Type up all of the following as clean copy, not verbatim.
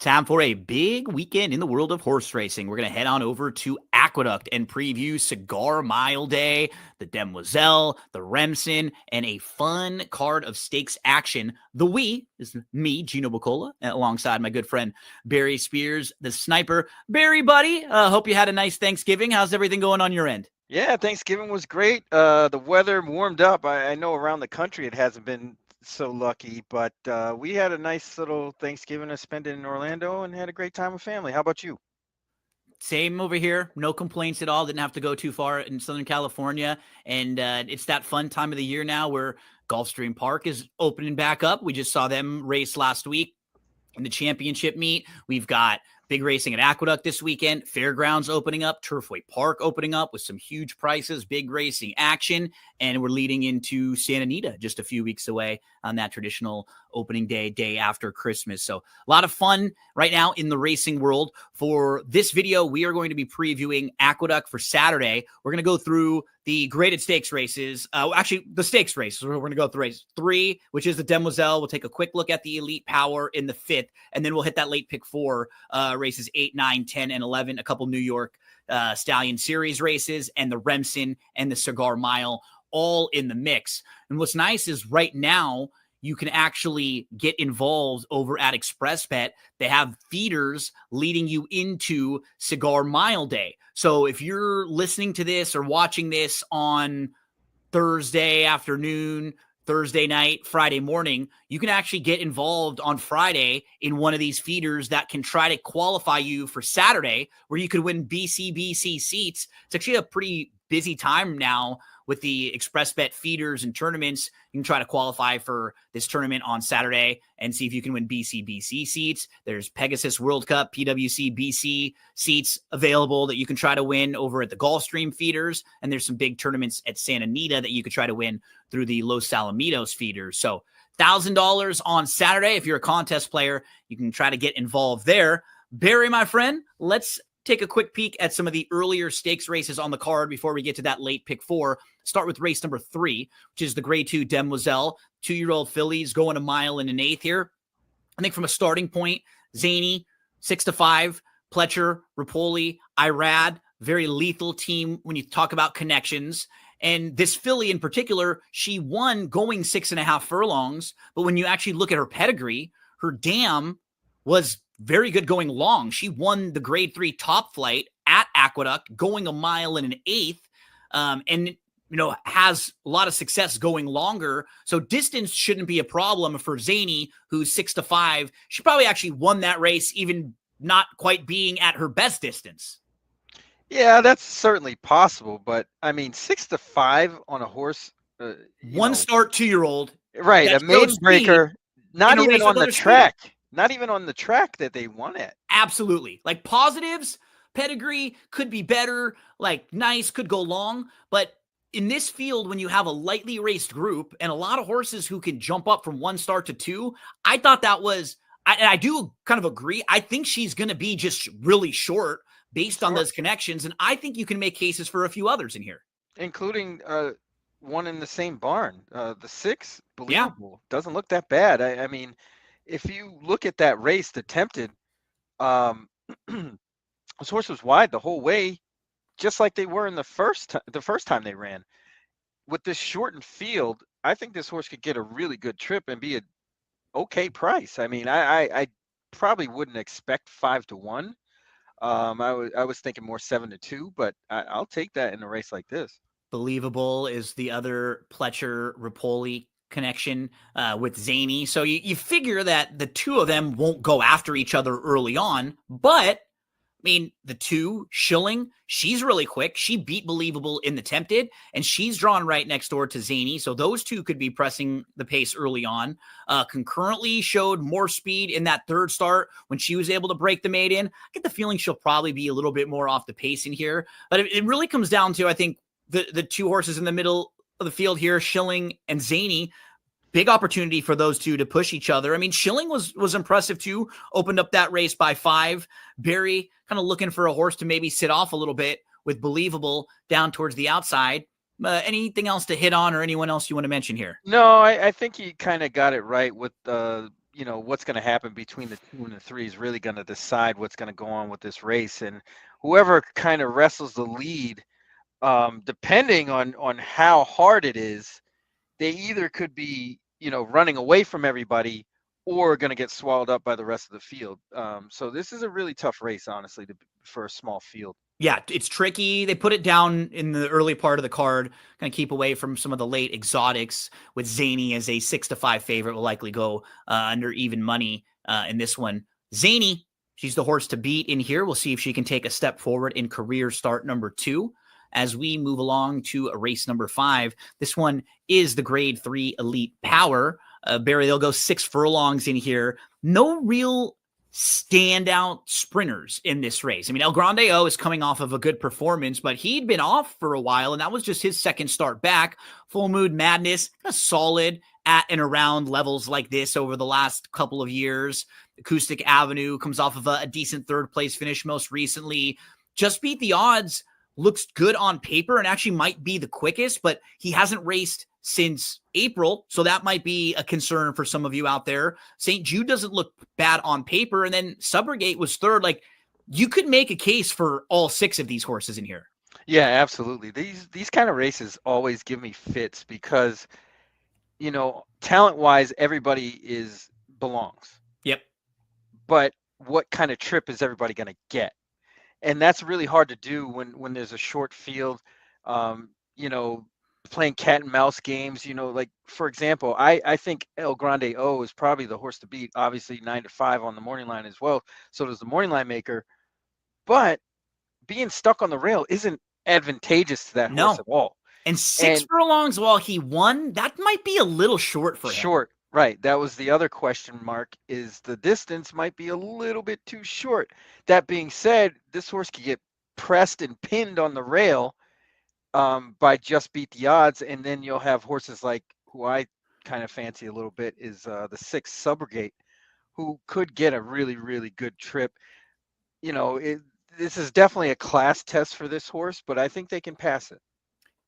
Time for a big weekend in the world of horse racing. We're going to head on over to Aqueduct and preview Cigar Mile Day, the Demoiselle, the Remsen, and a fun card of stakes action. The we is me, Gino alongside my good friend Barry Spears, the sniper. Barry, buddy, hope you had a nice Thanksgiving. How's everything going on your end? Yeah, Thanksgiving was great. The weather warmed up. I know around the country it hasn't been so lucky, but we had a nice little Thanksgiving to spend in Orlando and had a great time with family. How about you? Same over here. No complaints at all. Didn't have to go too far in Southern California. And it's that fun time of the year now where Gulfstream Park is opening back up. We just saw them race last week in the championship meet. We've got big racing at Aqueduct this weekend, Fairgrounds opening up, Turfway Park opening up with some huge prices, big racing action, and we're leading into Santa Anita just a few weeks away on that traditional opening day after Christmas. So a lot of fun right now in the racing world. For this video, we are going to be previewing Aqueduct for Saturday. We're going to go through the graded stakes races. Actually, the stakes races. We're going to go through race 3, which is the Demoiselle. We'll take a quick look at the Elite Power in the 5th, and then we'll hit that late pick 4, races 8, 9, 10, and 11, a couple New York Stallion Series races, and the Remsen and the Cigar Mile all in the mix. And what's nice is right now, you can actually get involved over at ExpressBet. They have feeders leading you into Cigar Mile Day. So if you're listening to this or watching this on Thursday afternoon, Thursday night, Friday morning, you can actually get involved on Friday in one of these feeders that can try to qualify you for Saturday, where you could win BCBC seats. It's actually a pretty busy time now with the ExpressBet feeders and tournaments. You can try to qualify for this tournament on Saturday and see if you can win BCBC seats. There's Pegasus World Cup, PWC BC seats available that you can try to win over at the Gulfstream feeders. And there's some big tournaments at Santa Anita that you could try to win through the Los Alamitos feeders. So $1,000 on Saturday. If you're a contest player, you can try to get involved there. Barry, my friend, let's take a quick peek at some of the earlier stakes races on the card before we get to that late pick 4. Start with race number 3, which is the Grade 2 Demoiselle. 2-year-old fillies going a mile and an eighth here. I think from a starting point, Zany, 6-5, Pletcher, Rapoli, Irad, very lethal team when you talk about connections. And this filly in particular, she won going 6.5 furlongs. But when you actually look at her pedigree, her dam was very good going long. She won the Grade 3 Top Flight at Aqueduct, going a mile and an eighth, and has a lot of success going longer. So distance shouldn't be a problem for Zany, who's 6-5. She probably actually won that race, even not quite being at her best distance. Yeah, that's certainly possible, but I mean, 6-5 on a horse. One start 2-year-old. Right, a maiden breaker, not even on the track. Not even on the track that they won it. Absolutely. Like positives, pedigree could be better, like nice, could go long. But in this field, when you have a lightly raced group and a lot of horses who can jump up from 1 start to 2, I thought that was, and I do kind of agree. I think she's going to be just really short based on those connections. And I think you can make cases for a few others in here. Including one in the same barn. The 6, believable. Yeah. Doesn't look that bad. I mean, if you look at that race, the Tempted, this horse was wide the whole way, just like they were in the first time they ran. With this shortened field, I think this horse could get a really good trip and be an okay price. I mean, I probably wouldn't expect 5-1. I was thinking more 7-2, but I'll take that in a race like this. Believable is the other Pletcher Rapoli connection with Zany. So you figure that the two of them won't go after each other early on, but I mean, the 2, Schilling, she's really quick. She beat Believable in the Tempted, and she's drawn right next door to Zany. So those two could be pressing the pace early on. Concurrently showed more speed in that 3rd start when she was able to break the maiden. I get the feeling she'll probably be a little bit more off the pace in here. But it really comes down to, I think, the 2 horses in the middle of the field here, Schilling and Zany. Big opportunity for those two to push each other. I mean, Schilling was impressive too. Opened up that race by 5. Barry kind of looking for a horse to maybe sit off a little bit with Believable down towards the outside. Anything else to hit on or anyone else you want to mention here? No, I think you kind of got it right with what's going to happen between the 2 and the 3 is really going to decide what's going to go on with this race. And whoever kind of wrestles the lead, depending on how hard it is, they either could be, running away from everybody or going to get swallowed up by the rest of the field. So this is a really tough race, honestly, for a small field. Yeah, it's tricky. They put it down in the early part of the card, kind of keep away from some of the late exotics, with Zany as a 6-5 favorite. Will likely go under even money in this one. Zany, she's the horse to beat in here. We'll see if she can take a step forward in career start number 2. As we move along to a race number 5, this one is the Grade 3 Elite Power. Barry, they'll go 6 furlongs in here. No real standout sprinters in this race. I mean, El Grande O is coming off of a good performance, but he'd been off for a while, and that was just his second start back. Full Moon Madness, kind of solid at and around levels like this over the last couple of years. Acoustic Avenue comes off of a decent third place finish most recently. Just Beat the Odds looks good on paper and actually might be the quickest, but he hasn't raced since April, so that might be a concern for some of you out there. St. Jude doesn't look bad on paper, and then Subrogate was third. Like, you could make a case for all 6 of these horses in here. Yeah, absolutely. These kind of races always give me fits because, talent-wise, everybody belongs. Yep. But what kind of trip is everybody going to get? And that's really hard to do when there's a short field. Playing cat and mouse games, like, for example, I think El Grande O is probably the horse to beat, obviously 9-5 on the morning line as well. So does the morning line maker, but being stuck on the rail isn't advantageous to that horse at all. And 6 furlongs while he won, that might be a little short for him. Short, right. That was the other question mark, is the distance might be a little bit too short. That being said, this horse could get pressed and pinned on the rail by Just Beat the Odds, and then you'll have horses like, who I kind of fancy a little bit, is the 6 Subrogate, who could get a really, really good trip. This is definitely a class test for this horse, but I think they can pass it.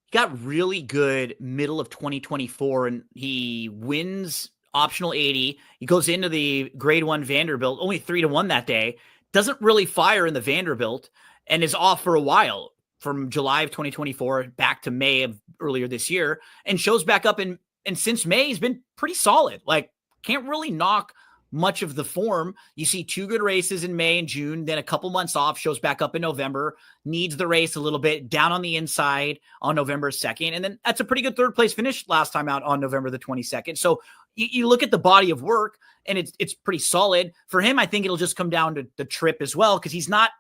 He got really good middle of 2024, and he wins optional 80. He goes into the Grade 1 Vanderbilt, only 3-1 that day, doesn't really fire in the Vanderbilt, and is off for a while, from July of 2024 back to May of earlier this year, and shows back up. And since May, he's been pretty solid. Like, can't really knock much of the form. You see 2 good races in May and June, then a couple months off, shows back up in November, needs the race a little bit, down on the inside on November 2nd. And then that's a pretty good third place finish last time out on November the 22nd. So you look at the body of work, and it's pretty solid. For him, I think it'll just come down to the trip as well, because he's not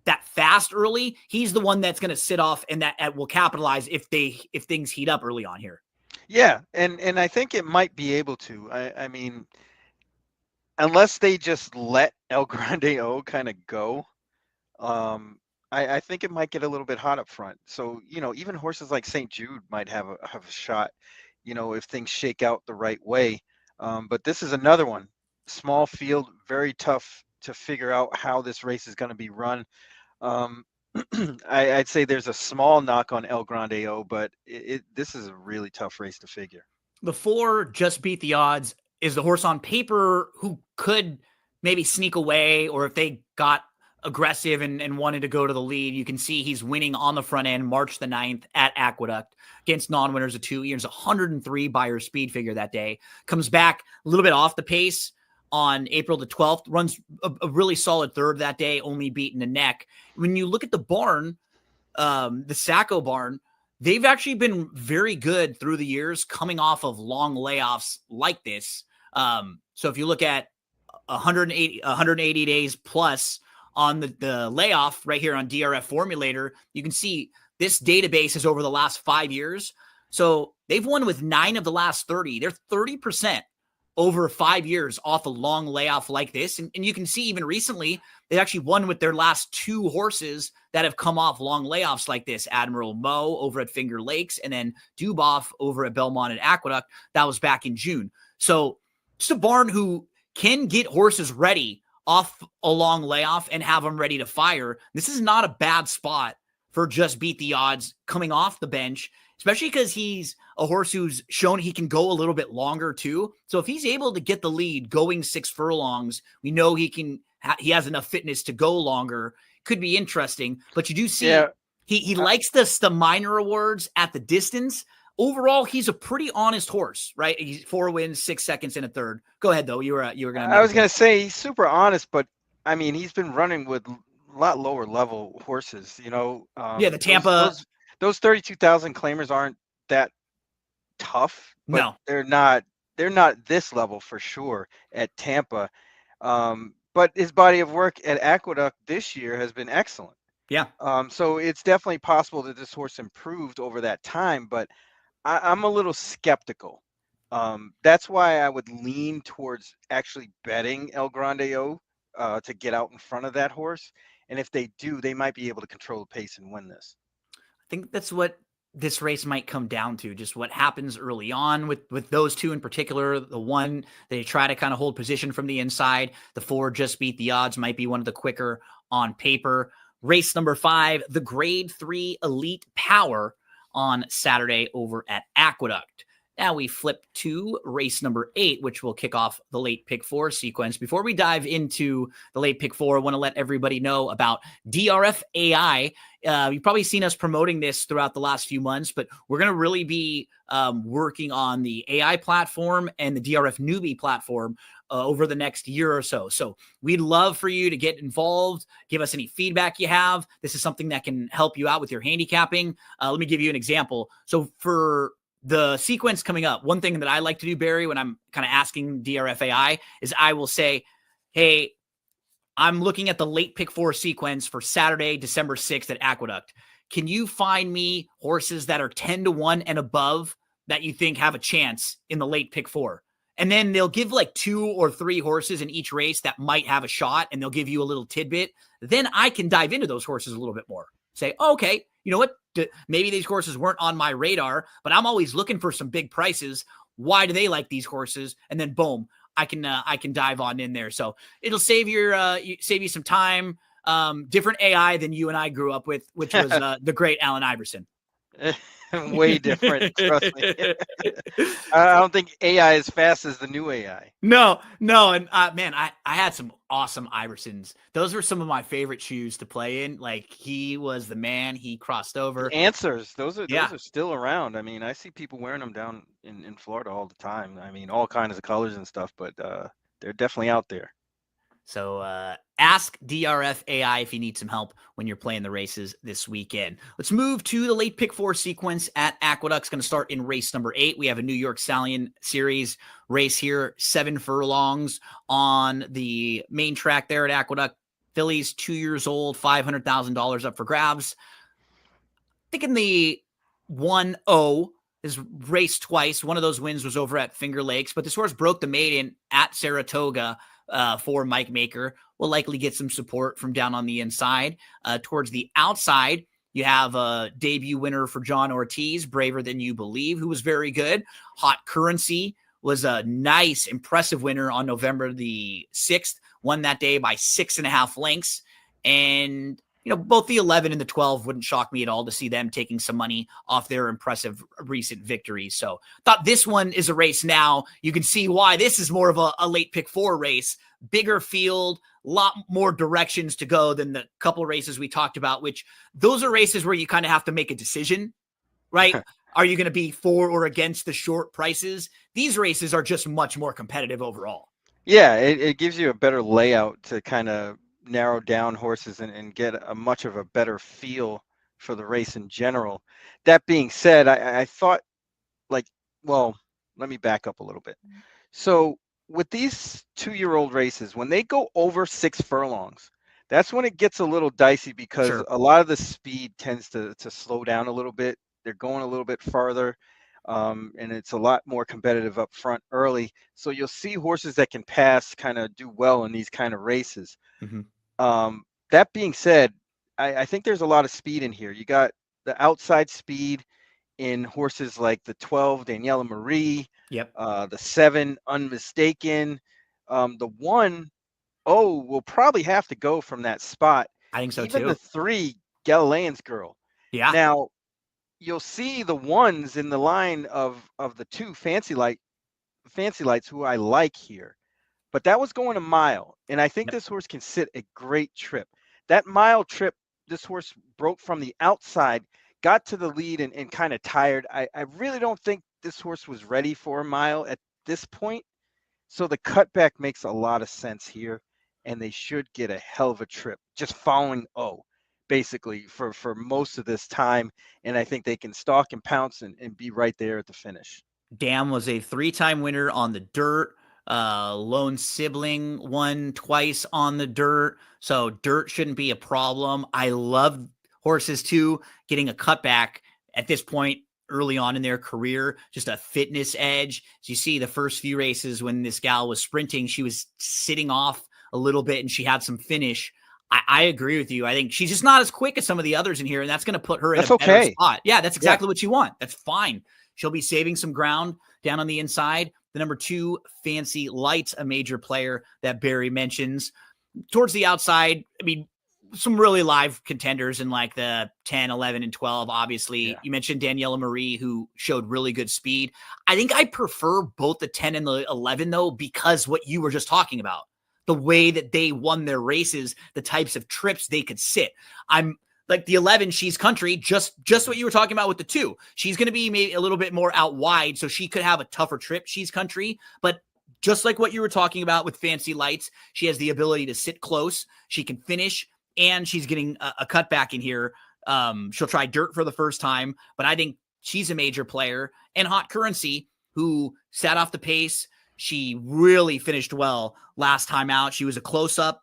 that fast early. He's the one that's going to sit off, and that will capitalize if things heat up early on here. Yeah, and I think it might be able to. I mean, unless they just let El Grande O kind of go, I think it might get a little bit hot up front. So, even horses like St. Jude might have a shot, if things shake out the right way. But this is another one. Small field, very tough to figure out how this race is going to be run. I'd say there's a small knock on El Grande O, but this is a really tough race to figure. The 4 Just Beat the Odds is the horse on paper who could maybe sneak away, or if they got aggressive and wanted to go to the lead. You can see he's winning on the front end March the 9th at Aqueduct against non-winners of 2 years, 103 Beyer speed figure that day. Comes back a little bit off the pace on April the 12th, runs a really solid third that day, only beaten the neck. When you look at the barn, the Sacco barn, they've actually been very good through the years, coming off of long layoffs like this. So if you look at 180 days plus on the layoff right here on DRF Formulator, you can see this database is over the last 5 years. So they've won with 9 of the last 30. They're 30% over 5 years off a long layoff like this. And you can see even recently, they actually won with their last 2 horses that have come off long layoffs like this. Admiral Mo over at Finger Lakes, and then Duboff over at Belmont and Aqueduct. That was back in June. So just a barn who can get horses ready off a long layoff and have them ready to fire. This is not a bad spot for Just Beat the Odds coming off the bench. especially because he's a horse who's shown he can go a little bit longer too. So if he's able to get the lead going 6 furlongs, we know he has enough fitness to go longer. Could be interesting, but you do see Yeah. he likes the minor awards at the distance. Overall, he's a pretty honest horse, right? He's 4 wins, 6 seconds, and a third. Go ahead though. You were going to. I was going to say he's super honest, but I mean, he's been running with a lot lower level horses, you know. Yeah, the Tampa. Those 32,000 claimers aren't that tough, but No. they're not this level for sure at Tampa. But his body of work at Aqueduct this year has been excellent. Yeah. So it's definitely possible that this horse improved over that time, but I'm a little skeptical. That's why I would lean towards actually betting El Grande O to get out in front of that horse. And if they do, they might be able to control the pace and win this. I think that's what this race might come down to, just what happens early on with those two in particular. The one, they try to kind of hold position from the inside. The 4 just beat the odds, might be one of the quicker on paper. Race number 5, the Grade 3 Elite Power on Saturday over at Aqueduct. Now we flip to race number 8, which will kick off the late pick 4 sequence. Before we dive into the late pick 4, I want to let everybody know about DRF AI. You've probably seen us promoting this throughout the last few months, but we're going to really be working on the AI platform and the DRF newbie platform over the next year or so. So we'd love for you to get involved, give us any feedback you have. This is something that can help you out with your handicapping. Let me give you an example. So for the sequence coming up, one thing that I like to do, Barry, when I'm kind of asking DRFAI is I will say, hey, I'm looking at the late pick 4 sequence for Saturday, December 6th at Aqueduct. Can you find me horses that are 10-1 and above that you think have a chance in the late pick 4? And then they'll give like 2 or 3 horses in each race that might have a shot, and they'll give you a little tidbit. Then I can dive into those horses a little bit more. Say, oh, okay, you know what? Maybe these horses weren't on my radar, but I'm always looking for some big prices. Why do they like these horses? And then boom, I can dive on in there. So it'll save you some time. Different AI than you and I grew up with, which was the great Allen Iverson. Way different, trust me. I don't think AI is fast as the new AI. No. And man, I had some awesome Iversons. Those were some of my favorite shoes to play in. Like, he was the man. He crossed over. Answers, those are still around. I mean, I see people wearing them down in Florida all the time. I mean, all kinds of colors and stuff, but they're definitely out there. So ask DRF AI if you need some help when you're playing the races this weekend. Let's move to the late pick 4 sequence at Aqueduct. It's going to start in race number 8. We have a New York Stallion Series race here, 7 furlongs on the main track there at Aqueduct. Filly's 2 years old, $500,000 up for grabs. Thinking the 1-0 is raced twice. One of those wins was over at Finger Lakes, but this horse broke the maiden at Saratoga. For Mike Maker, will likely get some support from down on the inside. Towards the outside, you have a debut winner for John Ortiz, Braver Than You Believe, who was very good. Hot Currency was a nice, impressive winner on November the 6th, won that day by 6.5 lengths. And, you know, both the 11 and the 12 wouldn't shock me at all to see them taking some money off their impressive recent victories. So thought this one is a race now. You can see why this is more of a late pick 4 race, bigger field, a lot more directions to go than the couple races we talked about, which those are races where you kind of have to make a decision, right? Are you going to be for or against the short prices? These races are just much more competitive overall. Yeah, it gives you a better layout to kind of narrow down horses and get a much of a better feel for the race in general. That being said, I thought, like, well, let me back up a little bit. So with these 2-year-old races, when they go over 6 furlongs, that's when it gets a little dicey because a lot of the speed tends to slow down a little bit. They're going a little bit farther, and it's a lot more competitive up front early. So you'll see horses that can pass kind of do well in these kind of races. Mm-hmm. That being said, I think there's a lot of speed in here. You got the outside speed in horses like the 12, Daniela Marie, the 7, Unmistaken. The 1-0 will probably have to go from that spot. I think so Even too. the 3, Galilean's Girl. Yeah. Now, you'll see the ones in the line of the two fancy lights who I like here. But that was going a mile, and I think Yep. this horse can sit a great trip. That mile trip, this horse broke from the outside, got to the lead, and kind of tired. I really don't think this horse was ready for a mile at this point. So the cutback makes a lot of sense here, and they should get a hell of a trip just following O, basically for most of this time. And I think they can stalk and pounce and be right there at the finish. Dam was a 3-time winner on the dirt. Lone sibling won twice on the dirt. So dirt shouldn't be a problem. I love horses too, getting a cutback at this point early on in their career, just a fitness edge. As you see the first few races when this gal was sprinting, she was sitting off a little bit and she had some finish. I agree with you. I think she's just not as quick as some of the others in here, and that's going to put her in That's a better okay. spot. Yeah, that's Yeah. exactly what you want. That's fine. She'll be saving some ground down on the inside. The number 2, Fancy Lights, a major player that Barry mentions. Towards the outside, I mean, some really live contenders in like the 10, 11, and 12, obviously. Yeah. You mentioned Daniela Marie, who showed really good speed. I think I prefer both the 10 and the 11, though, because what you were just talking about, the way that they won their races, the types of trips they could sit. I'm like the 11, she's country, just what you were talking about with the 2. She's going to be maybe a little bit more out wide, so she could have a tougher trip. She's country, but just like what you were talking about with Fancy Lights, she has the ability to sit close. She can finish, and she's getting a cutback in here. She'll try dirt for the first time, but I think she's a major player. And Hot Currency, who sat off the pace, she really finished well last time out. She was a close-up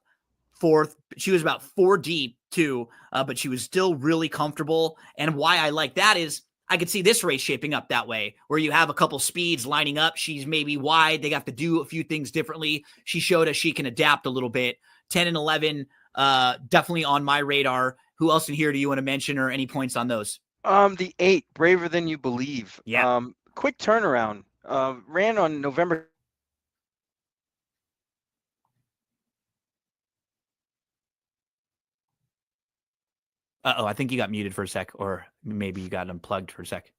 4th. She was about 4 deep too, but she was still really comfortable. And why I like that is I could see this race shaping up that way, where you have a couple speeds lining up. She's maybe wide. They have to do a few things differently. She showed us she can adapt a little bit. 10 and 11, definitely on my radar. Who else in here do you want to mention, or any points on those? The 8, Braver Than You Believe. Yeah. Quick turnaround. Ran on November. Uh-oh, I think you got muted for a sec, or maybe you got unplugged for a sec.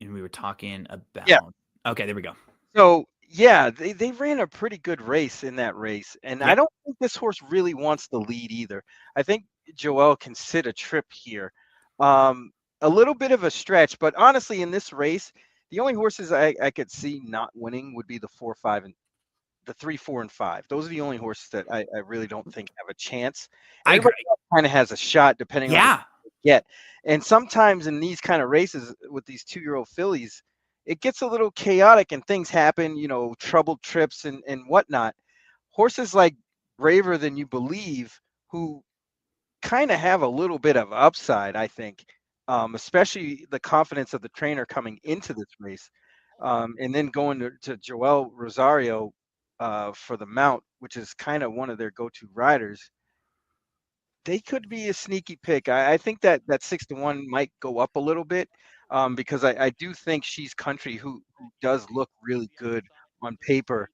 And we were talking about... Yeah. Okay, there we go. So yeah, they ran a pretty good race in that race, and I Yep. don't think this horse really wants the lead either. I think Joel can sit a trip here. A little bit of a stretch, but honestly, in this race, the only horses I could see not winning would be the 4, 5, and the 3, 4, and 5. Those are the only horses that I really don't think have a chance. I agree. Everybody else kind of has a shot depending on Yeah. what they get. And sometimes in these kind of races with these 2-year-old fillies, it gets a little chaotic and things happen, troubled trips and whatnot. Horses like Braver Than You Believe, who kind of have a little bit of upside, I think, especially the confidence of the trainer coming into this race, and then going to Joel Rosario for the mount, which is kind of one of their go-to riders. They could be a sneaky pick. I think that 6-1 might go up a little bit, because I do think She's Country, who does look really good on paper,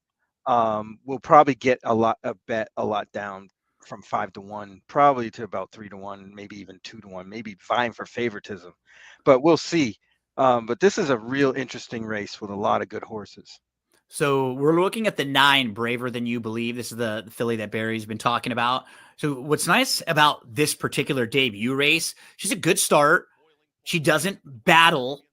will probably get a bet a lot down from 5-1, probably to about 3-1, maybe even 2-1, maybe vying for favoritism, but we'll see. But this is a real interesting race with a lot of good horses. So we're looking at the 9, Braver Than You Believe. This is the filly that Barry's been talking about. So what's nice about this particular debut race, she's a good start. She doesn't battle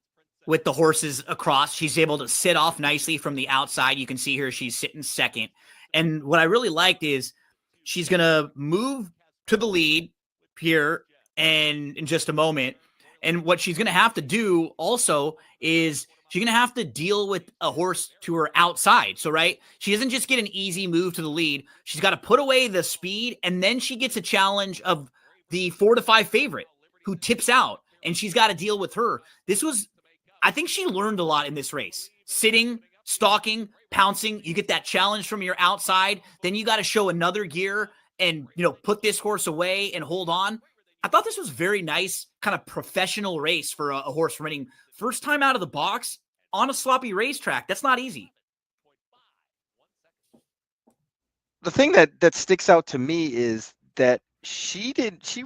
with the horses across. She's able to sit off nicely from the outside. You can see her, she's sitting second. And what I really liked is she's going to move to the lead here and in just a moment. And what she's going to have to do also is she's going to have to deal with a horse to her outside. So, right, she doesn't just get an easy move to the lead. She's got to put away the speed, and then she gets a challenge of the 4-5 favorite who tips out, and she's got to deal with her. I think she learned a lot in this race. Sitting, stalking, pouncing, you get that challenge from your outside, then you got to show another gear and, put this horse away and hold on. I thought this was very nice, kind of professional race for a horse running first time out of the box on a sloppy racetrack. That's not easy. The thing that sticks out to me is that She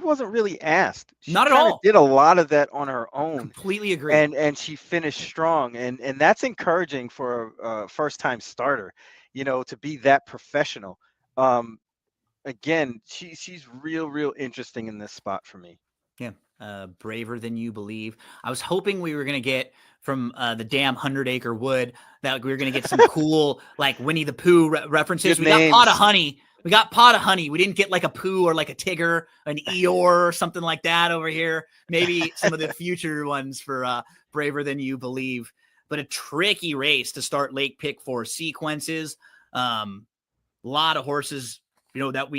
wasn't really asked. She Not at kind of all. did a lot of that on her own, Completely agree. and she finished strong, and that's encouraging for a first time starter, to be that professional. Um, Again, she's real interesting in this spot for me. Yeah. Braver than you believe. I was hoping we were going to get from the damn 100 Acre Wood that we were going to get some cool, like Winnie the Pooh references. Good We got Pot of names. Honey. We got Pot of Honey. We didn't get like a Pooh or like a Tigger, an Eeyore or something like that over here. Maybe some of the future ones for Braver Than You Believe. But a tricky race to start Lake Pick for sequences. A lot of horses, that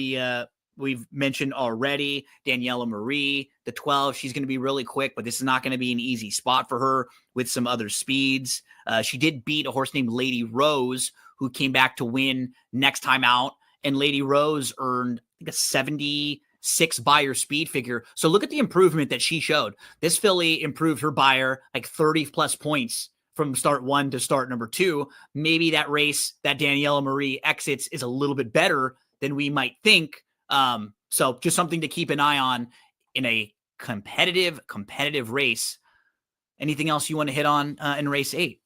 we've mentioned already. Daniela Marie, the 12, she's going to be really quick, but this is not going to be an easy spot for her with some other speeds. She did beat a horse named Lady Rose, who came back to win next time out. And Lady Rose earned, I think, a 76 buyer speed figure. So look at the improvement that she showed. This filly improved her buyer like 30 plus points from start 1 to start number 2. Maybe that race that Daniela Marie exits is a little bit better than we might think. So just something to keep an eye on in a competitive race. Anything else you want to hit on in race 8?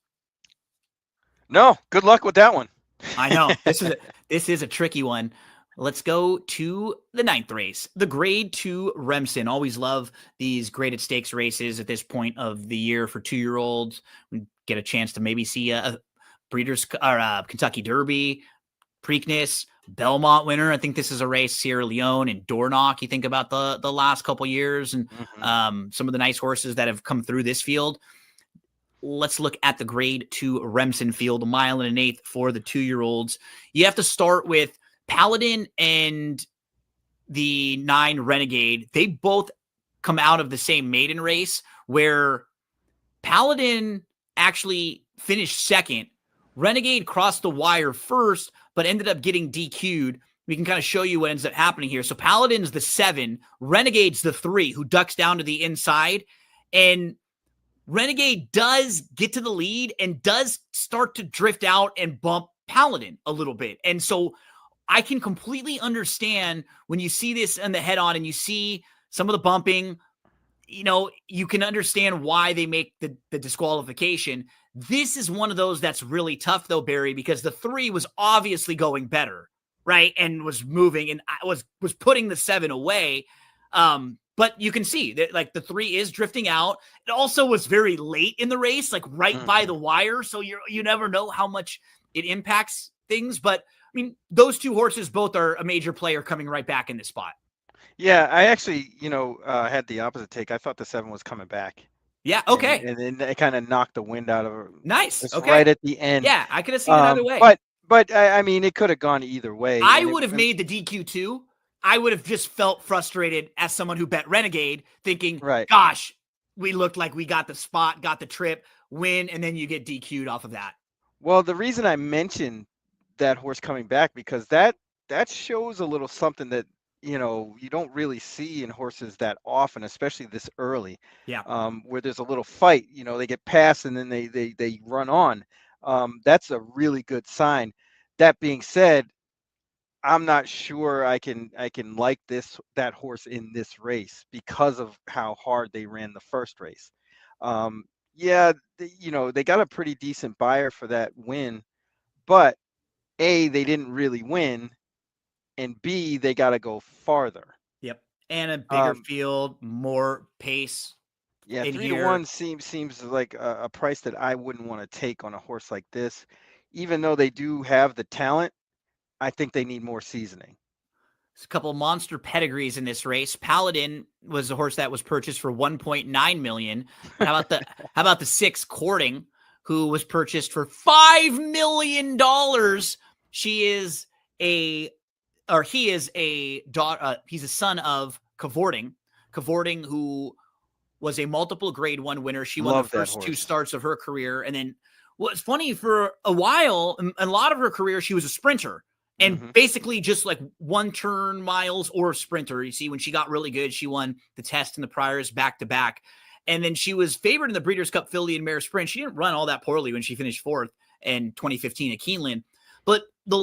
No, good luck with that one. I know this is a tricky one. Let's go to the 9th race, the Grade 2 Remsen. Always love these graded stakes races at this point of the year for 2-year-olds. We get a chance to maybe see a Breeders' or Kentucky Derby, Preakness, Belmont winner. I think this is a race, Sierra Leone and Dornoch. You think about the last couple years and some of the nice horses that have come through this field. Let's look at the Grade 2 Remsen field, 1.125 miles for the 2-year-olds. You have to start with Paladin and the 9 Renegade. They both come out of the same maiden race where Paladin actually finished second. Renegade crossed the wire first, but ended up getting DQ'd. We can kind of show you what ends up happening here. So Paladin's the 7, Renegade's the 3, who ducks down to the inside. And Renegade does get to the lead and does start to drift out and bump Paladin a little bit. And so I can completely understand when you see this in the head-on and you see some of the bumping, you can understand why they make the disqualification. This is one of those that's really tough, though, Barry, because the 3 was obviously going better, right, and was moving and was putting the 7 away. But you can see that, like, the 3 is drifting out. It also was very late in the race, like right by the wire, so you never know how much it impacts things. But I mean, those 2 horses both are a major player coming right back in this spot. Yeah, I actually, had the opposite take. I thought the 7 was coming back. Yeah. Okay. And then it kind of knocked the wind out of her. Nice. Just Okay. right at the end. Yeah, I could have seen it either way. But I mean, it could have gone either way. I would have made the DQ too. I would have just felt frustrated as someone who bet Renegade, thinking, right, gosh, we looked like we got the spot, got the trip, win, and then you get DQ'd off of that. Well, the reason I mentioned that horse coming back, because that shows a little something that you don't really see in horses that often, especially this early. Yeah. Where there's a little fight, they get past and then they run on. That's a really good sign. That being said, I'm not sure I can like that horse in this race because of how hard they ran the first race. Yeah, they got a pretty decent buyer for that win, but A, they didn't really win, and B, they got to go farther. Yep, and a bigger field, more pace. Yeah, 3-1 seems like a price that I wouldn't want to take on a horse like this, even though they do have the talent. I think they need more seasoning. There's a couple monster pedigrees in this race. Paladin was a horse that was purchased for $1.9 million. How about the 6 Courting, who was purchased for $5 million? He is a daughter. He's a son of Cavorting, who was a multiple Grade 1 winner. She won the first 2 starts of her career, and then what's funny, for a while, a lot of her career, she was a sprinter. And basically just like 1-turn miles or a sprinter. You see, when she got really good, she won the test and the priors back to back. And then she was favored in the Breeders' Cup Filly and Mare Sprint. She didn't run all that poorly when she finished 4th in 2015 at Keeneland. But the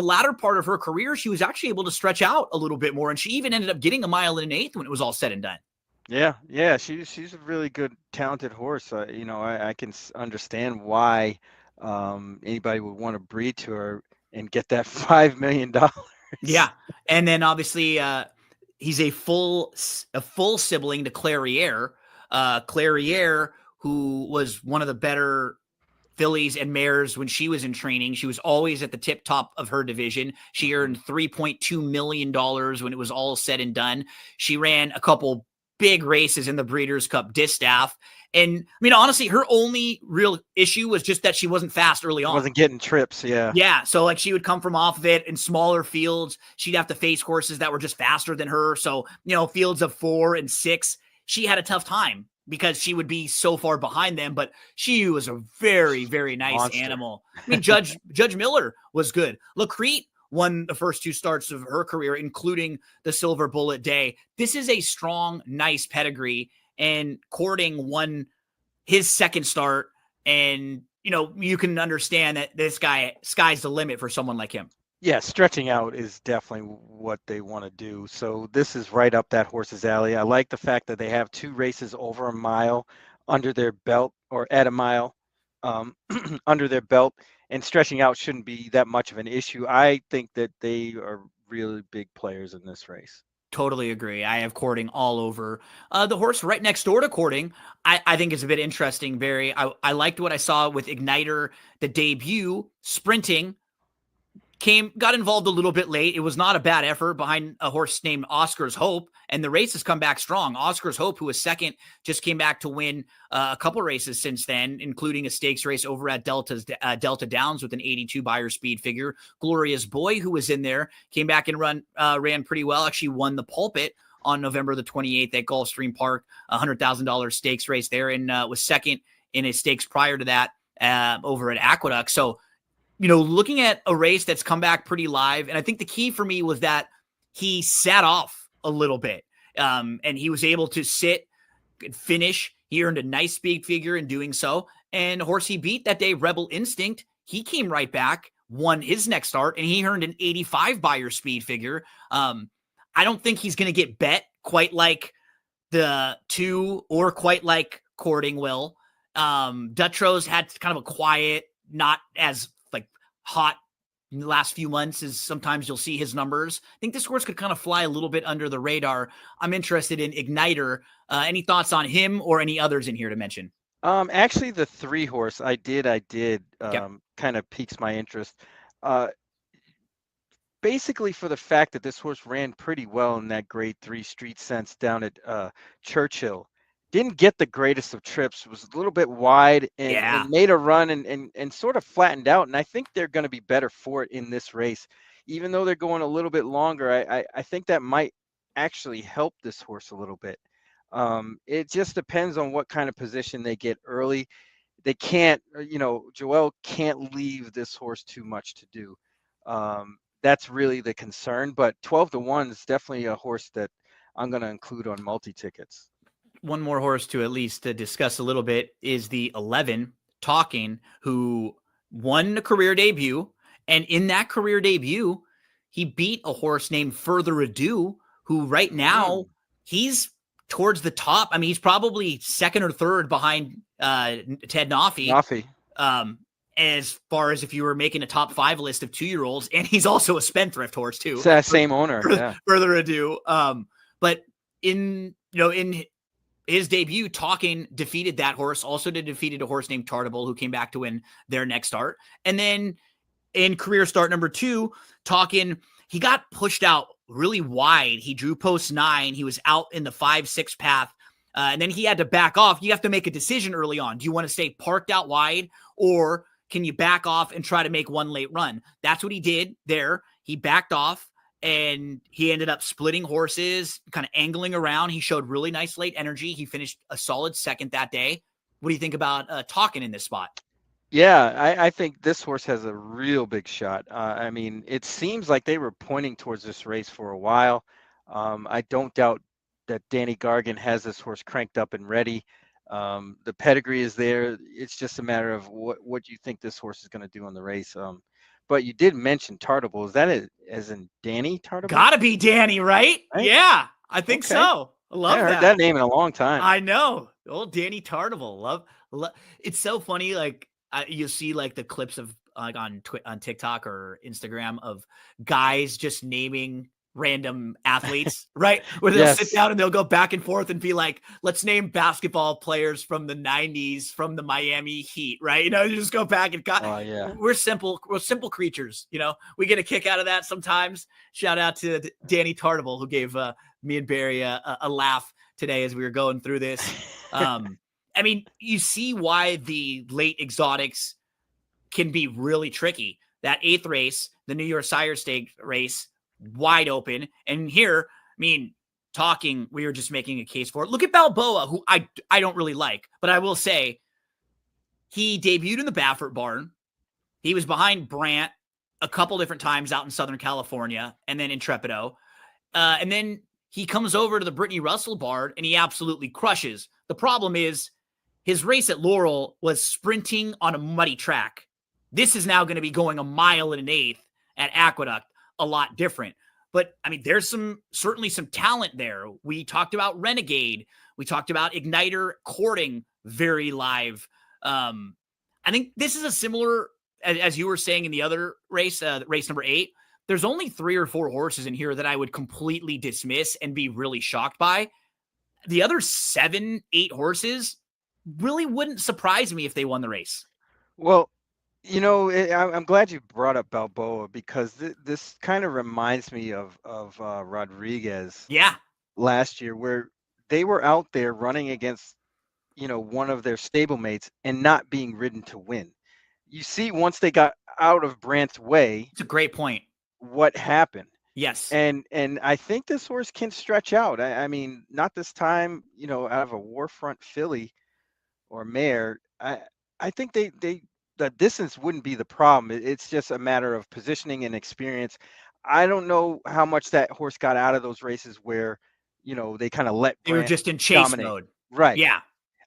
latter part of her career, she was actually able to stretch out a little bit more, and she even ended up getting a mile and an eighth when it was all said and done. Yeah, she's a really good, talented horse. I can understand why anybody would want to breed to her and get that $5 million. Yeah, and then obviously he's a full sibling to Clairiere. Clairiere, who was one of the better fillies and mares when she was in training. She was always at the tip top of her division. She earned $3.2 million when it was all said and done. She ran a couple big races in the Breeders' Cup Distaff. And I mean, honestly, her only real issue was just that she wasn't fast early on. Wasn't getting trips, yeah. Yeah, so like she would come from off of it in smaller fields. She'd have to face horses that were just faster than her. So, fields of 4 and 6, she had a tough time because she would be so far behind them, but she was a very, very nice Monster. animal. I mean, Judge Miller was good. Lacrete won the first 2 starts of her career, including the Silver Bullet Day. This is a strong, nice pedigree, and Courting won his second start, and you can understand that this guy, sky's the limit for someone like him. Yeah, stretching out is definitely what they want to do. So this is right up that horse's alley. I like the fact that they have 2 races over a mile under their belt, or at a mile under their belt, and stretching out shouldn't be that much of an issue. I think that they are really big players in this race. Totally agree. I have Courting all over. The horse right next door to Courting, I think is a bit interesting, Barry. I liked what I saw with Igniter, the debut, sprinting, got involved a little bit late. It was not a bad effort behind a horse named Oscar's Hope, and the race has come back strong. Oscar's Hope, who was second, just came back to win a couple races since then, including a stakes race over at Delta Downs with an 82 buyer speed figure. Gloria's Boy, who was in there, came back and ran pretty well, actually won the Pulpit on November the 28th at Gulfstream Park, $100,000 stakes race there, and was second in a stakes prior to that over at Aqueduct. So, looking at a race that's come back pretty live, and I think the key for me was that he sat off a little bit, and he was able to sit and finish. He earned a nice speed figure in doing so, and the horse he beat that day, Rebel Instinct, he came right back, won his next start, and he earned an 85 buyer speed figure. I don't think he's going to get bet quite like the 2 or quite like Courting will. Dutro's had kind of a quiet, not as hot in the last few months as sometimes you'll see his numbers. I think this horse could kind of fly a little bit under the radar. I'm interested in Igniter. Any thoughts on him or any others in here to mention? Actually, the 3 horse, I did Yep. kind of piques my interest. Basically for the fact that this horse ran pretty well in that grade 3 Street Sense down at Churchill. Didn't get the greatest of trips, was a little bit wide, and made a run and sort of flattened out. And I think they're going to be better for it in this race. Even though they're going a little bit longer, I think that might actually help this horse a little bit. It just depends on what kind of position they get early. They can't, Joel can't leave this horse too much to do. That's really the concern. But 12-1 is definitely a horse that I'm going to include on multi-tickets. One more horse to at least to discuss a little bit is the 11, Talking, who won the career debut. And in that career debut, he beat a horse named Further Ado, who right now he's towards the top. I mean, he's probably second or third behind Ted Noffey. As far as if you were making a top 5 list of 2-year-olds, and he's also a spendthrift horse too. It's that same owner. Yeah. Further Ado. But in his debut, Talking defeated that horse, also defeated a horse named Tartable, who came back to win their next start. And then in career start number 2, Talking, he got pushed out really wide. He drew post 9. He was out in the 5-6 path. And then he had to back off. You have to make a decision early on. Do you want to stay parked out wide, or can you back off and try to make one late run? That's what he did there. He backed off, and he ended up splitting horses, kind of angling around. He showed really nice late energy. He finished a solid second that day. What do you think about Talking in this spot? Yeah, I think this horse has a real big shot. I mean, it seems like they were pointing towards this race for a while. I don't doubt that Danny Gargan has this horse cranked up and ready. The pedigree is there. It's just a matter of what you think this horse is going to do in the race. But you did mention Tartable. Is that as in Danny Tartable? Gotta be Danny, right? Right? Yeah, I think Okay. so. I I love haven't heard that. that name in a long time. I know. Old Danny Tartable. It's so funny. Like you'll see like the clips of like on TikTok or Instagram of guys just naming random athletes, right? Where they'll sit Yes. down and they'll go back and forth and be like, let's name basketball players from the 90s from the Miami Heat, right? You know, you just go back and Oh, yeah. we're simple creatures, you know. We get a kick out of that sometimes. Shout out to Danny Tartable who gave me and Barry a laugh today as we were going through this. I mean, you see why the late exotics can be really tricky. That 8th race, the New York Sire Stake race, wide open. And here, I mean, we were just making a case for it. Look at Balboa, who I don't really like, but I will say he debuted in the Baffert barn. He was behind Brandt a couple different times out in Southern California and then in Trepido. And then he comes over to the Brittany Russell barn and he absolutely crushes. The problem is his race at Laurel was sprinting on a muddy track. This is now going to be going a mile and an eighth at Aqueduct, a lot different. But I mean, there's certainly some talent there. We talked about Renegade. We talked about Igniter courting very live. I think this is a similar, as you were saying in the other race, race number 8. There's only 3 or 4 horses in here that I would completely dismiss and be really shocked by. The other 7, 8 horses really wouldn't surprise me if they won the race. Well, you know, I'm glad you brought up Balboa because this kind of reminds me of Rodriguez. Yeah. Last year, where they were out there running against, you know, one of their stablemates and not being ridden to win. You see, once they got out of Brandt's way, it's a great point. What happened? Yes. And I think this horse can stretch out. I mean, not this time, you know, out of a Warfront filly or mare. I think the distance wouldn't be the problem. It's just a matter of positioning and experience. I don't know how much that horse got out of those races where, you know, they kind of let they were Brandt just in chase dominate. mode. Right. Yeah.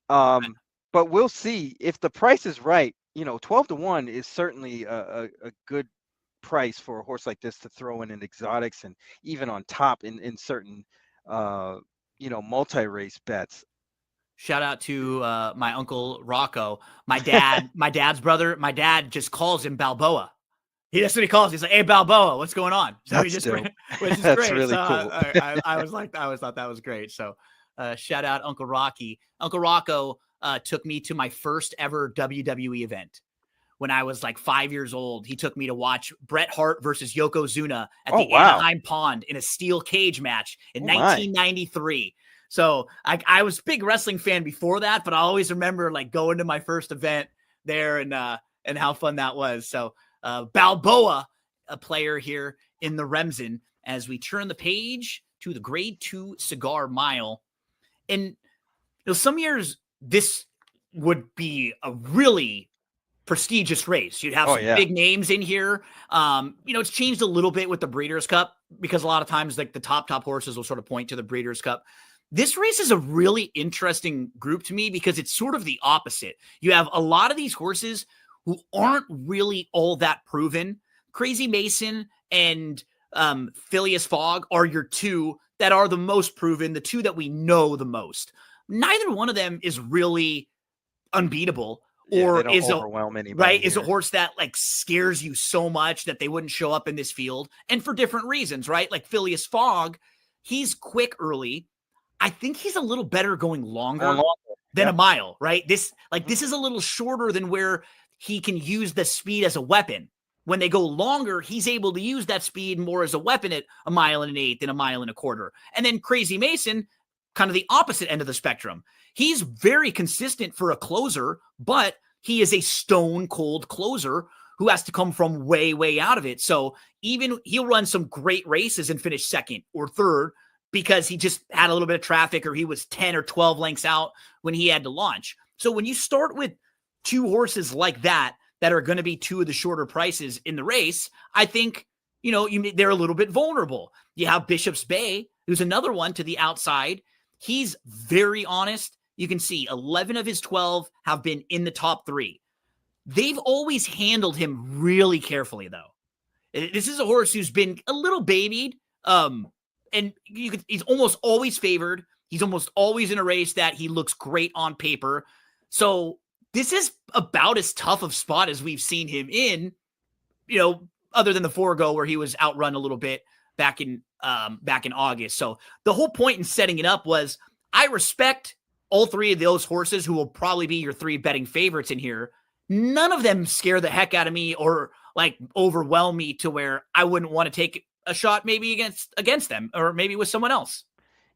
But we'll see if the price is right. You know, 12-1 is certainly a good price for a horse like this to throw in exotics and even on top in certain you know, multi-race bets. Shout out to my uncle Rocco, my dad's brother. My dad just calls him Balboa. That's what he calls. He's like, "Hey, Balboa, what's going on?" So That's he just, dope. which is That's great. really so cool. I always thought that was great. So shout out Uncle Rocky. Uncle Rocco took me to my first ever WWE event. When I was like 5 years old, he took me to watch Bret Hart versus Yokozuna at the Anaheim Pond in a steel cage match in 1993. So I was a big wrestling fan before that, but I always remember like going to my first event there and how fun that was. So Balboa, a player here in the Remsen, as we turn the page to the Grade 2 Cigar Mile. And you know, some years this would be a really prestigious race. You'd have some big names in here. You know, it's changed a little bit with the Breeders' Cup because a lot of times like the top horses will sort of point to the Breeders' Cup. This race is a really interesting group to me because it's sort of the opposite. You have a lot of these horses who aren't really all that proven. Crazy Mason and Phileas Fogg are your 2 that are the most proven, the 2 that we know the most. Neither one of them is really unbeatable. Or is overwhelm anybody, right? Is a horse that like scares you so much that they wouldn't show up in this field, and for different reasons, right? Like Phileas Fogg, he's quick early. I think he's a little better going longer than a mile, right? This is a little shorter than where he can use the speed as a weapon. When they go longer, he's able to use that speed more as a weapon at a mile and an eighth and a mile and a quarter. And then Crazy Mason, kind of the opposite end of the spectrum. He's very consistent for a closer, but he is a stone cold closer who has to come from way, way out of it. So even he'll run some great races and finish second or third because he just had a little bit of traffic or he was 10 or 12 lengths out when he had to launch. So when you start with 2 horses like that are going to be 2 of the shorter prices in the race, I think, you know, they're a little bit vulnerable. You have Bishop's Bay, who's another one to the outside. He's very honest. You can see 11 of his 12 have been in the top 3. They've always handled him really carefully, though. This is a horse who's been a little babied, and he's almost always favored. He's almost always in a race that he looks great on paper. So this is about as tough of spot as we've seen him in, other than the Forego where he was outrun a little bit back in August. So the whole point in setting it up was I respect all three of those horses who will probably be your three betting favorites in here. None of them scare the heck out of me or like overwhelm me to where I wouldn't want to take a shot maybe against them or maybe with someone else.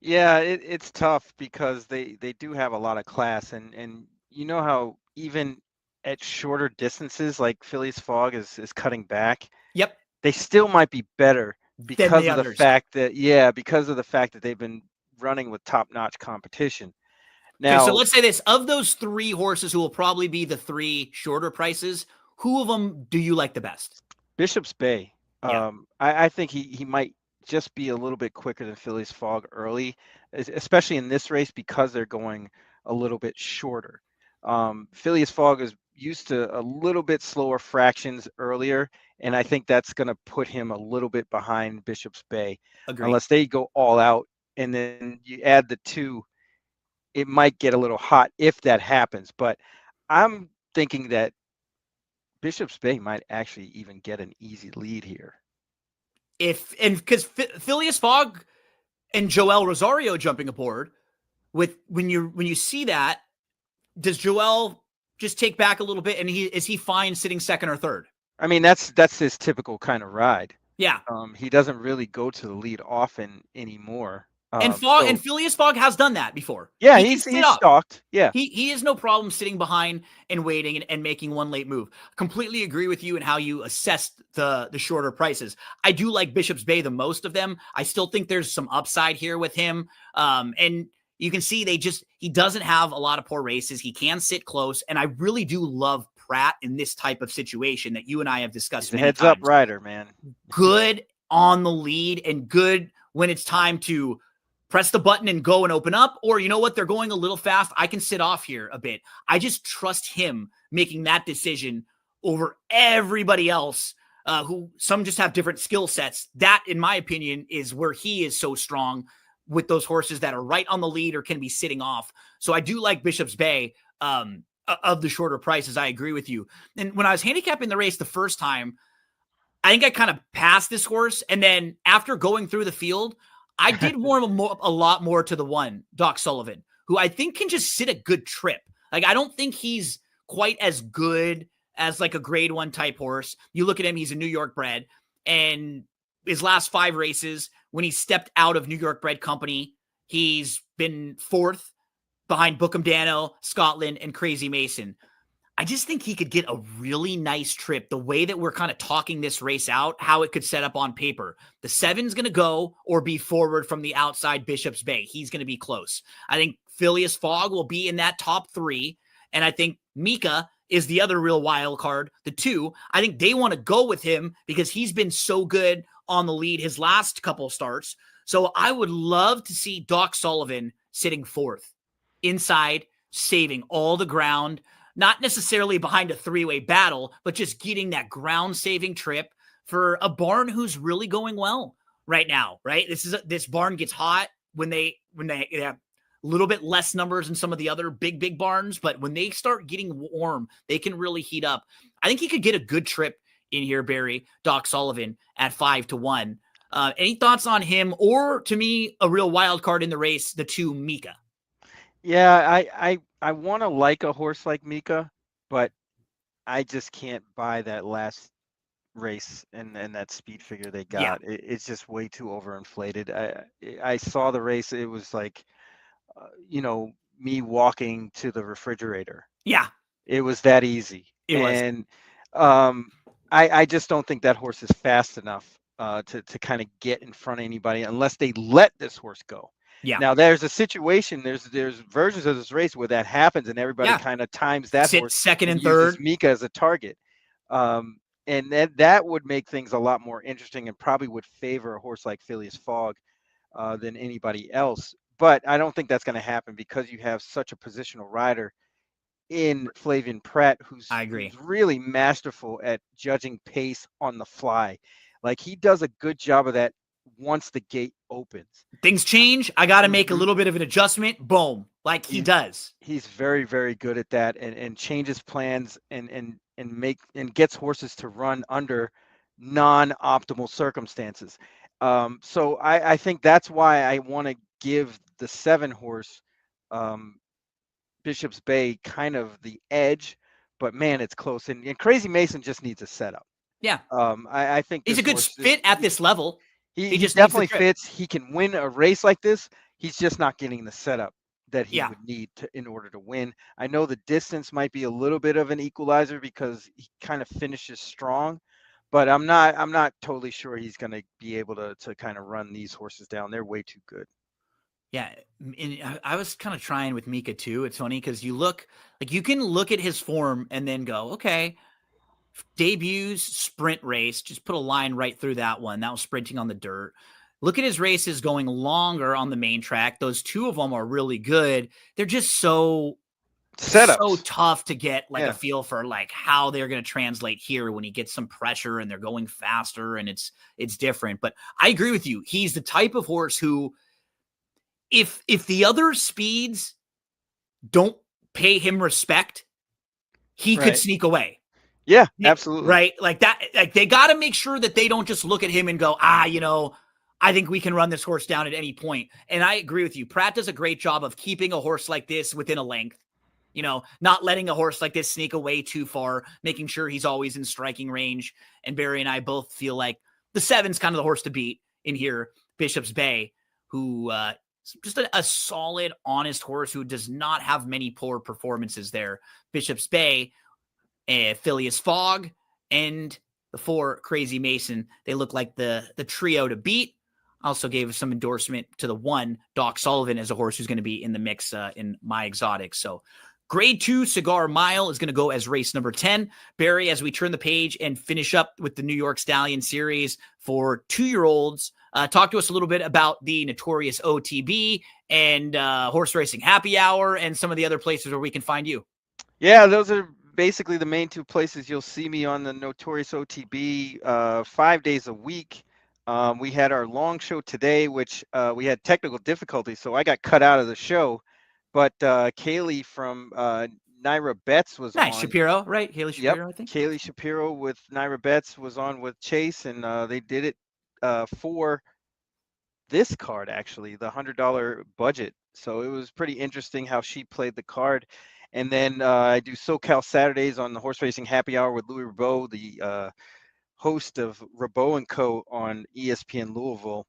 Yeah, it's tough because they do have a lot of class, and you know how even at shorter distances, like Phillies Fog is cutting back, Yep. they still might be better Than because the of the others. fact that they've been running with top-notch competition. Okay, so Now, let's say this. Of those three horses who will probably be the three shorter prices, who of them do you like the best? Bishop's Bay, Yeah, I think he might just be a little bit quicker than Phillies Fog early, especially in this race because they're going a little bit shorter. Phileas Fogg is used to a little bit slower fractions earlier, and I think that's going to put him a little bit behind Bishop's Bay, agree. unless they go all out and then you add the two, it might get a little hot if that happens. But I'm thinking that Bishop's Bay might actually even get an easy lead here. Because Phileas Fogg and Joel Rosario jumping aboard with when you see that, does Joel just take back a little bit and is he fine sitting second or third? I mean, that's his typical kind of ride. Yeah. He doesn't really go to the lead often anymore. And So Phileas Fogg has done that before. yeah, He can he's sit he's up. stalked. Yeah, He has no problem sitting behind and waiting and making one late move. Completely agree with you in how you assessed the shorter prices. I do like Bishop's Bay the most of them. I still think there's some upside here with him. And you can see he doesn't have a lot of poor races. He can sit close. And I really do love Pratt in this type of situation that you and I have discussed he's a many heads up times. rider, man. Good on the lead and good when it's time to press the button and go and open up, or you know what, they're going a little fast, I can sit off here a bit. I just trust him making that decision over everybody else, who some just have different skill sets. That, in my opinion, is where he is so strong with those horses that are right on the lead or can be sitting off. So I do like Bishop's Bay of the shorter prices. I agree with you. And when I was handicapping the race the first time, I think I kind of passed this horse. And then after going through the field, I did a lot more to the one, Doc Sullivan, who I think can just sit a good trip. Like, I don't think he's quite as good as like a grade one type horse. You look at him, he's a New York bred. And his last 5 races, when he stepped out of New York bred company, he's been 4th behind Bookham Dano, Scotland, and Crazy Mason. I just think he could get a really nice trip. The way that we're kind of talking this race out, how it could set up on paper. The 7's going to go or be forward from the outside Bishop's Bay. He's going to be close. I think Phileas Fogg will be in that top 3. And I think Mika is the other real wild card. The 2, I think they want to go with him because he's been so good on the lead his last couple starts. So I would love to see Doc Sullivan sitting 4th inside, saving all the ground. Not necessarily behind a 3-way battle, but just getting that ground saving trip for a barn who's really going well right now, right? This barn gets hot when they have a little bit less numbers than some of the other big barns, but when they start getting warm, they can really heat up. I think he could get a good trip in here, Barry, Doc Sullivan at 5-1. Any thoughts on him, or to me, a real wild card in the race, the 2 Mika? Yeah, I want to like a horse like Mika, but I just can't buy that last race and that speed figure they Yeah, got. It's just way too overinflated. I saw the race. It was like, me walking to the refrigerator. yeah, It was that easy. it was. And um, I just don't think that horse is fast enough to kind of get in front of anybody unless they let this horse go. Yeah, Now there's a situation, there's versions of this race where that happens and everybody yeah. kind of times that Sit horse second and and uses third. Mika as a target. And that would make things a lot more interesting and probably would favor a horse like Phileas Fogg than anybody else. But I don't think that's going to happen because you have such a positional rider. in Flavian Pratt, I agree. who's really masterful at judging pace on the fly. Like he does a good job of that once the gate opens. Things change. I got to make a Mhm. little bit of an adjustment. Boom. Like he He's does. he's very, very good at that, and changes plans and gets horses to run under non-optimal circumstances. So I think that's why I want to give the 7 horse um, Bishop's Bay kind of the edge, but man, it's close. And Crazy Mason just needs a setup. Yeah. I think He's a this good horse fit at this level. He he just needs the definitely trip. fits. He can win a race like this. He's just not getting the setup that he Yeah. would need in order to win. I know the distance might be a little bit of an equalizer because he kind of finishes strong, but I'm not totally sure he's going to be able to kind of run these horses down. They're way too good. Yeah, and I was kind of trying with Mika too. It's funny because you can look at his form and then go, okay, debuts, sprint race, just put a line right through that one. That was sprinting on the dirt. Look at his races going longer on the main track. Those 2 of them are really good. They're just so Setups. tough to get like a Yeah. feel for like how they're going to translate here when he gets some pressure and they're going faster and it's different. But I agree with you. He's the type of horse who if the other speeds don't pay him respect, he could Right. sneak away. Yeah, absolutely. Right? Like that, like they got to make sure that they don't just look at him and go, I think we can run this horse down at any point. And I agree with you. Pratt does a great job of keeping a horse like this within a length, not letting a horse like this sneak away too far, making sure he's always in striking range. And Barry and I both feel like the 7's kind of the horse to beat in here, Bishop's Bay, who, just a solid, honest horse who does not have many poor performances there. Bishop's Bay, Phileas Fogg, and the 4 Crazy Mason. They look like the trio to beat. Also gave some endorsement to the 1 Doc Sullivan as a horse who's going to be in the mix in my exotic. So Grade 2 Cigar Mile is going to go as race number 10. Barry, as we turn the page and finish up with the New York Stallion Series for 2-year-olds, talk to us a little bit about the Notorious OTB and Horse Racing Happy Hour and some of the other places where we can find you. Yeah, those are basically the main 2 places you'll see me on the Notorious OTB 5 days a week. We had our long show today, which we had technical difficulties, so I got cut out of the show. But Kaylee from Naira Betts was Nice. on. Shapiro, right? Haley Shapiro, Yep, I think. Kaylee Shapiro with Naira Betts was on with Chase, and they did it for this card, actually, the $100 budget. So it was pretty interesting how she played the card. And then I do SoCal Saturdays on the Horse Racing Happy Hour with Louis Rabeau, the host of Rabeau and Co. on ESPN Louisville.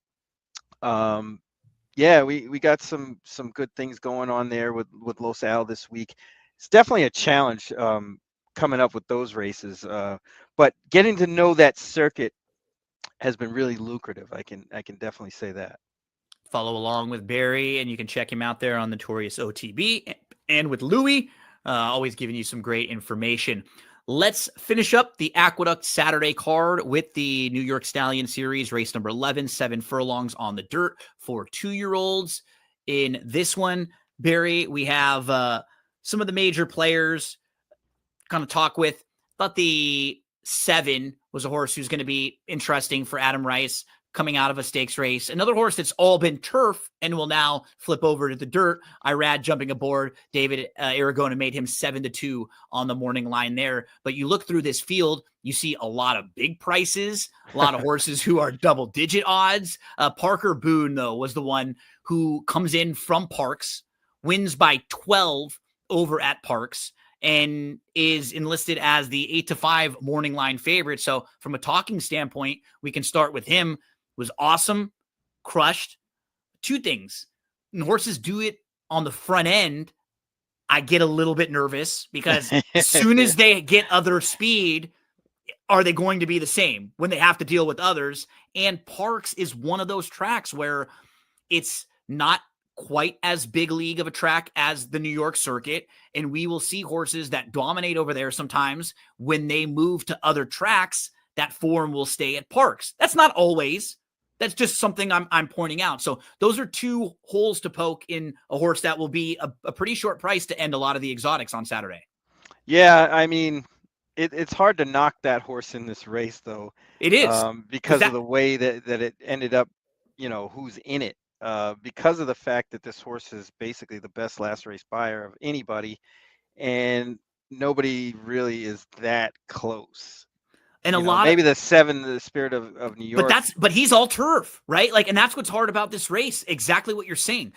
Yeah, we got some good things going on there with Los Al this week. It's definitely a challenge coming up with those races, but getting to know that circuit has been really lucrative. I can definitely say that. Follow along with Barry, and you can check him out there on Notorious OTB and with Louie, always giving you some great information. Let's finish up the Aqueduct Saturday card with the New York Stallion Series, race number 11, 7 furlongs on the dirt for 2-year-olds. In this one, Barry, we have some of the major players kind of talk with. Thought the 7 was a horse who's going to be interesting for Adam Rice coming out of a stakes race. Another horse that's all been turf and will now flip over to the dirt. Irad jumping aboard. David Aragona made him 7-2 on the morning line there. But you look through this field, you see a lot of big prices, a lot of horses who are double-digit odds. Parker Boone, though, was the one who comes in from Parks, wins by 12 over at Parks, and is enlisted as the 8-5 morning line favorite. So from a talking standpoint, we can start with him. Was awesome, crushed. 2 things. When horses do it on the front end, I get a little bit nervous because as soon as they get other speed, are they going to be the same when they have to deal with others? And Parks is one of those tracks where it's not quite as big league of a track as the New York circuit. And we will see horses that dominate over there sometimes. When they move to other tracks, that form will stay at Parks. That's not always, That's just something I'm pointing out. So those are two holes to poke in a horse that will be a pretty short price to end a lot of the exotics on Saturday. Yeah, I mean, it's hard to knock that horse in this race though, It is, because because of that the way that it ended up, who's in it. Because of the fact that this horse is basically the best last race buyer of anybody, and nobody really is that close. and a lot of Maybe the 7, the Spirit of New York. but he's all turf, right? Like, and that's what's hard about this race. Exactly what you're saying.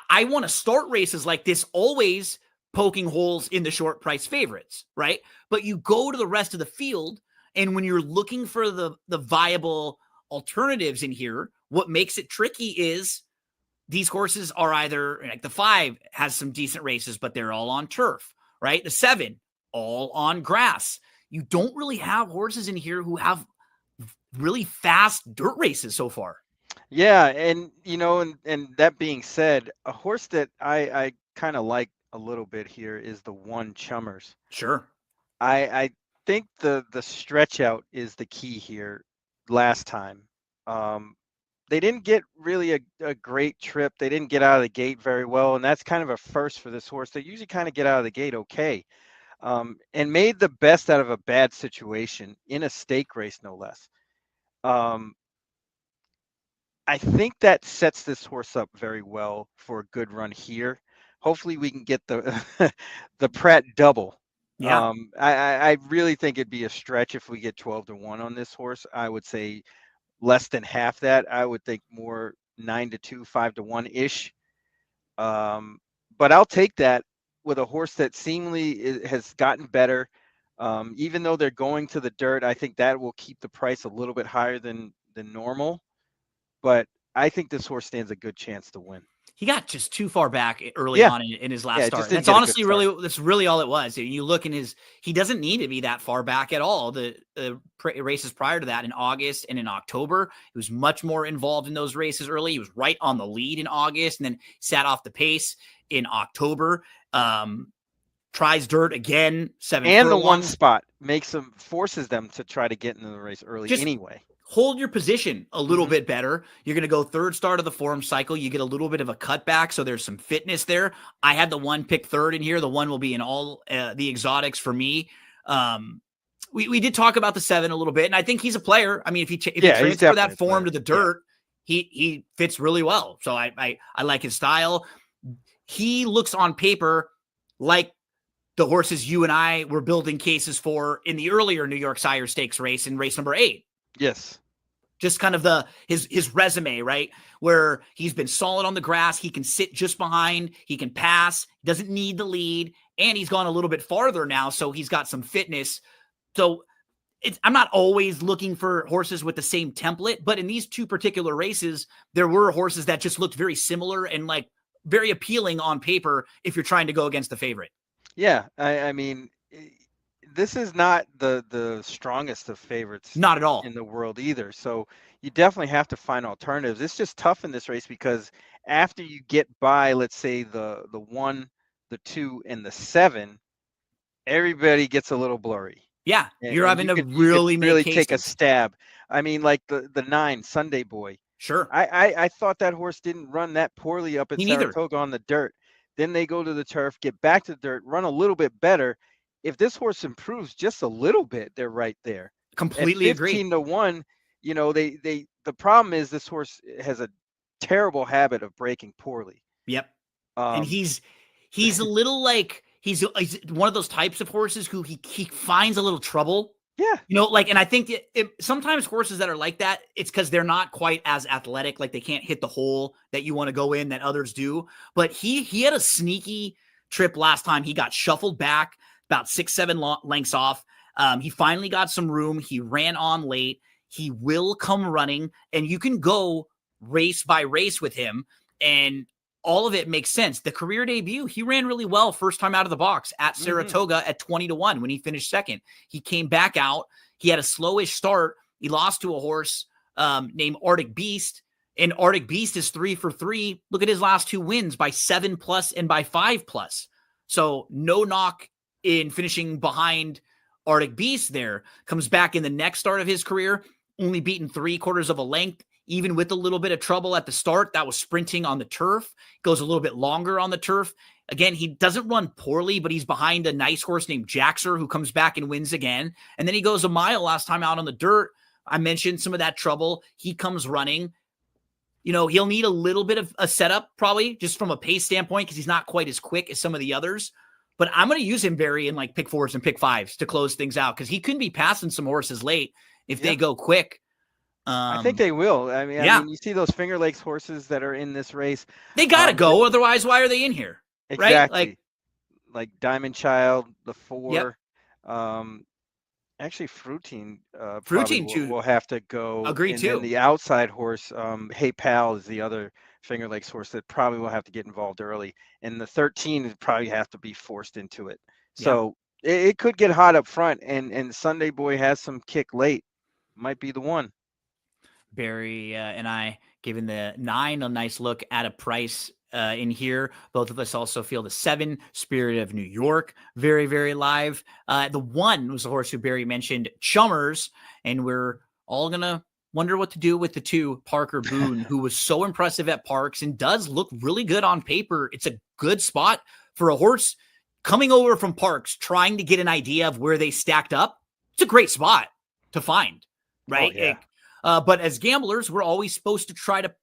I want to start races like this always poking holes in the short price favorites, right? But you go to the rest of the field, and when you're looking for the viable alternatives in here, what makes it tricky is these horses are either like the 5 has some decent races, but they're all on turf, right? The 7 all on grass. You don't really have horses in here who have really fast dirt races so far. Yeah, and and that being said, a horse that I kind of like a little bit here is the 1 Chummers. Sure. I think the stretch out is the key here last time. They didn't get really a great trip. They didn't get out of the gate very well, and that's kind of a first for this horse. They usually kind of get out of the gate okay, and made the best out of a bad situation in a stake race, no less. I think that sets this horse up very well for a good run here. Hopefully, we can get the the Pratt double. Yeah. I really think it'd be a stretch if we get 12-1 on this horse. I would say less than half that. I would think more 9-2, 5-1 ish. But I'll take that with a horse that seemingly has gotten better. Even though they're going to the dirt, I think that will keep the price a little bit higher than normal. But I think this horse stands a good chance to win. He got just too far back early Yeah. on in his last Yeah, start. just And didn't that's get a good honestly start. that's really all it was. You look in he doesn't need to be that far back at all. The races prior to that in August and in October, he was much more involved in those races early. He was right on the lead in August and then sat off the pace in October. Tries dirt again, 7 And the 1 furlongs. spot forces them to try to get into the race early Just anyway. hold your position a little bit better. You're going to go 3rd start of the form cycle. You get a little bit of a cutback, so there's some fitness there. I had the 1 pick 3rd in here. The 1 will be in all the exotics for me. We did talk about the 7 a little bit, and I think he's a player. I mean, if he transfer that form to the dirt, he fits really well. So I like his style. He looks on paper like the horses you and I were building cases for in the earlier New York Sire Stakes race in race number 8. Yes. Just kind of his resume, right? Where he's been solid on the grass. He can sit just behind. He can pass. Doesn't need the lead. And he's gone a little bit farther now, so he's got some fitness. So I'm not always looking for horses with the same template, but in these 2 particular races, there were horses that just looked very similar and like very appealing on paper if you're trying to go against the favorite. Yeah, I mean, this is not the strongest of favorites, not at all, in the world either. So you definitely have to find alternatives. It's just tough in this race because after you get by, let's say the 1, the 2, and the 7, everybody gets a little blurry. Yeah, you're And having you to could really take a stab. I mean, like the 9 Sunday Boy. Sure. I thought that horse didn't run that poorly up at Saratoga on the dirt. Then they go to the turf, get back to the dirt, run a little bit better. If this horse improves just a little bit, they're right there. Completely At agree. 15-1, the problem is this horse has a terrible habit of breaking poorly. Yep. And he's a little like he's one of those types of horses who he finds a little trouble. Yeah. And I think sometimes horses that are like that, it's because they're not quite as athletic. Like they can't hit the hole that you want to go in that others do. But he had a sneaky trip last time. He got shuffled back about 6-7 lengths off. He finally got some room. He ran on late. He will come running, and you can go race by race with him, and all of it makes sense. The career debut, he ran really well first time out of the box at Saratoga at 20-1 when he finished 2nd. He came back out. He had a slowish start. He lost to a horse named Arctic Beast, and Arctic Beast is 3 for 3. Look at his last 2 wins by 7+ and by 5+. So no knock in finishing behind Arctic Beast there. Comes back in the next start of his career, only beaten 3/4 of a length. even with a little bit of trouble at the start. That was sprinting on the turf. Goes a little bit longer on the turf. Again, he doesn't run poorly, but he's behind a nice horse named Jaxer who comes back and wins again. And then he goes a mile last time out on the dirt. I mentioned some of that trouble. He comes running. You know, he'll need a little bit of a setup probably just from a pace standpoint because he's not quite as quick as some of the others. But I'm going to use him, Barry, in like pick 4s and pick 5s to close things out because he could be passing some horses late if they go quick. I think they will. I mean, you see those Finger Lakes horses that are in this race. They got to go. Otherwise, why are they in here? Exactly. Right? Like Diamond Child, the 4. Yep. Actually, Fruitine too. will have to go. Agree, too. And the outside horse, Hey Pal, is the other Finger Lakes horse that probably will have to get involved early. And the 13 would probably have to be forced into it. So it could get hot up front. And Sunday Boy has some kick late. Might be the one. Barry and I giving the 9 a nice look at a price in here. Both of us also feel the 7, Spirit of New York, very, very live. The 1 was the horse who Barry mentioned, Chummers, and we're all going to wonder what to do with the 2, Parker Boone, who was so impressive at Parks and does look really good on paper. It's a good spot for a horse coming over from Parks, trying to get an idea of where they stacked up. It's a great spot to find, right? Oh, yeah. But as gamblers, we're always supposed to try to,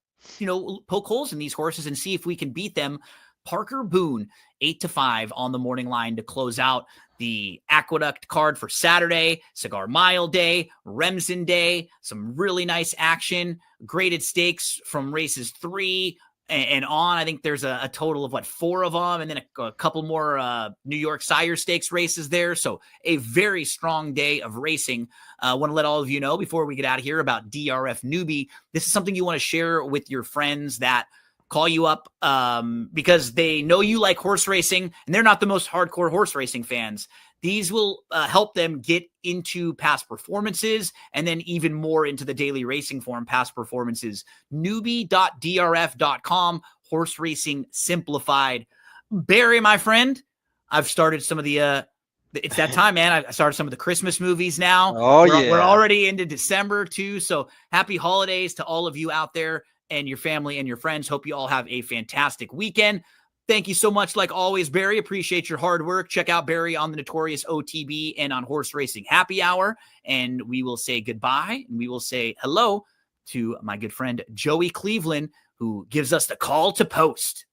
poke holes in these horses and see if we can beat them. Parker Boone, 8-5 on the morning line to close out the Aqueduct card for Saturday, Cigar Mile Day, Remsen Day, some really nice action, graded stakes from races 3 and on. I think there's a total of 4 of them, and then a couple more New York Sire Stakes races there. So a very strong day of racing. I want to let all of you know before we get out of here about DRF Newbie. This is something you want to share with your friends that call you up because they know you like horse racing and they're not the most hardcore horse racing fans. These will help them get into past performances and then even more into the daily racing form past performances. Newbie.drf.com, horse racing simplified. Barry, my friend, I've started some of the it's that time, man. I started some of the Christmas movies now. We're already into December too. So happy holidays to all of you out there and your family and your friends. Hope you all have a fantastic weekend. Thank you so much. Like always, Barry, appreciate your hard work. Check out Barry on the Notorious OTB and on Horse Racing Happy Hour. And we will say goodbye. And we will say hello to my good friend, Joey Cleveland, who gives us the call to post.